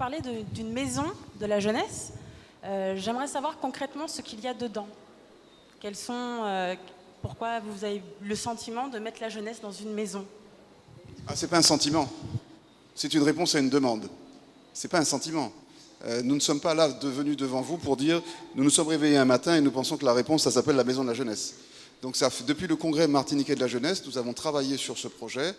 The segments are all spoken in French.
parler d'une maison de la jeunesse. J'aimerais savoir concrètement ce qu'il y a dedans. Pourquoi vous avez le sentiment de mettre la jeunesse dans une maison? Ah, c'est pas un sentiment. C'est une réponse à une demande. C'est pas un sentiment. Nous ne sommes pas là venus devant vous pour dire nous nous sommes réveillés un matin et nous pensons que la réponse, ça s'appelle la maison de la jeunesse. Donc depuis le congrès martiniquais de la jeunesse, nous avons travaillé sur ce projet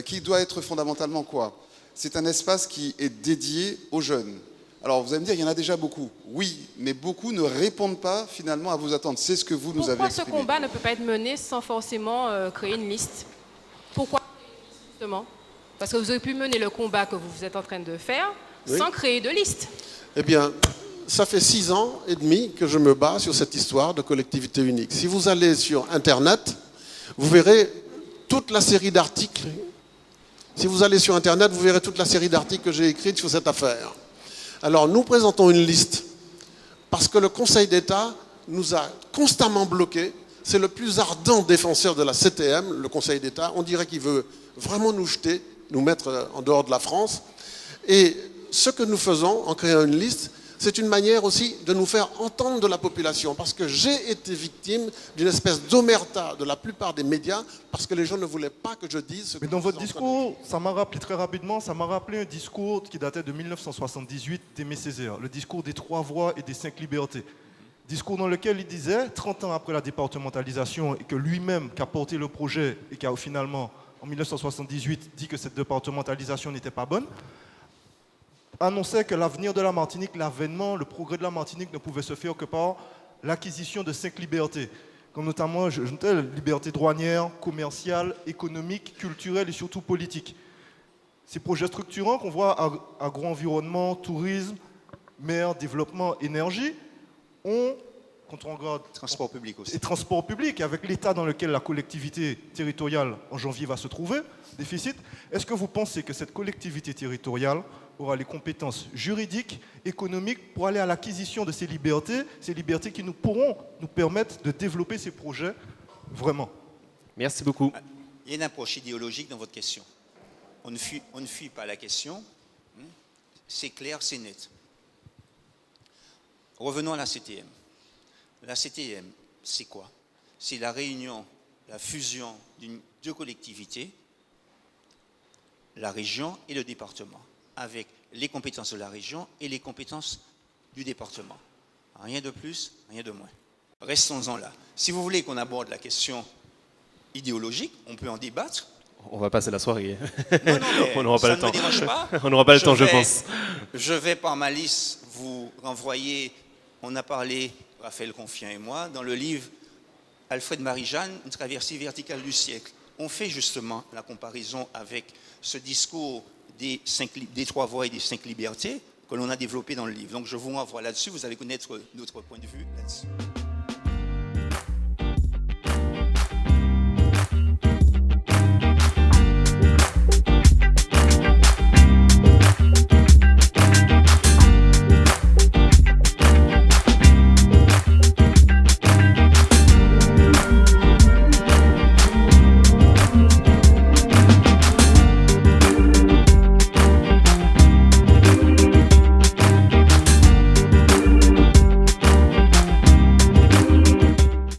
qui doit être fondamentalement quoi? C'est un espace qui est dédié aux jeunes. Alors vous allez me dire, il y en a déjà beaucoup. Oui, mais beaucoup ne répondent pas finalement à vos attentes. C'est ce que vous nous avez exprimé. Pourquoi ce combat ne peut pas être mené sans forcément créer une liste? Pourquoi justement? Parce que vous avez pu mener le combat que vous êtes en train de faire sans créer de liste. Eh bien, ça fait 6 ans et demi que je me bats sur cette histoire de collectivité unique. Si vous allez sur Internet, vous verrez toute la série d'articles. Si vous allez sur Internet, vous verrez toute la série d'articles que j'ai écrits sur cette affaire. Alors, nous présentons une liste parce que le Conseil d'État nous a constamment bloqués. C'est le plus ardent défenseur de la CTM, le Conseil d'État. On dirait qu'il veut vraiment nous jeter, nous mettre en dehors de la France. Et ce que nous faisons en créant une liste, c'est une manière aussi de nous faire entendre de la population. Parce que j'ai été victime d'une espèce d'omerta de la plupart des médias, parce que les gens ne voulaient pas que je dise ce que... Mais dans votre discours, ça m'a rappelé très rapidement, ça m'a rappelé un discours qui datait de 1978 d'Aimé Césaire, le discours des 3 voies et des 5 libertés. Discours dans lequel il disait, 30 ans après la départementalisation, et que lui-même, qui a porté le projet et qui a finalement, en 1978, dit que cette départementalisation n'était pas bonne, annonçait que l'avenir de la Martinique, l'avènement, le progrès de la Martinique ne pouvait se faire que par l'acquisition de 5 libertés, comme notamment la liberté douanière, commerciale, économique, culturelle et surtout politique. Ces projets structurants qu'on voit, agro-environnement, tourisme, mer, développement, énergie, ont, quand on regarde... Transport public aussi. Et transport public, avec l'état dans lequel la collectivité territoriale en janvier va se trouver, déficit, est-ce que vous pensez que cette collectivité territoriale aura les compétences juridiques, économiques pour aller à l'acquisition de ces libertés qui nous pourront nous permettre de développer ces projets vraiment? Merci beaucoup. Il y a une approche idéologique dans votre question. On ne fuit pas la question. C'est clair, c'est net. Revenons à la CTM. La CTM, c'est quoi? C'est la réunion, la fusion de 2 collectivités, la région et le département, avec les compétences de la région et les compétences du département. Rien de plus, rien de moins. Restons-en là. Si vous voulez qu'on aborde la question idéologique, on peut en débattre. On va passer la soirée. Non, mais on n'aura pas le temps. Ça ne me dérange pas. On n'aura pas le temps, je pense. Je vais par ma liste vous renvoyer, on a parlé, Raphaël Confiant et moi, dans le livre Alfred Marie-Jeanne, Une traversée verticale du siècle. On fait justement la comparaison avec ce discours des 3 voies et des 5 libertés que l'on a développé dans le livre. Donc je vous renvoie là-dessus, vous allez connaître notre point de vue là-dessus.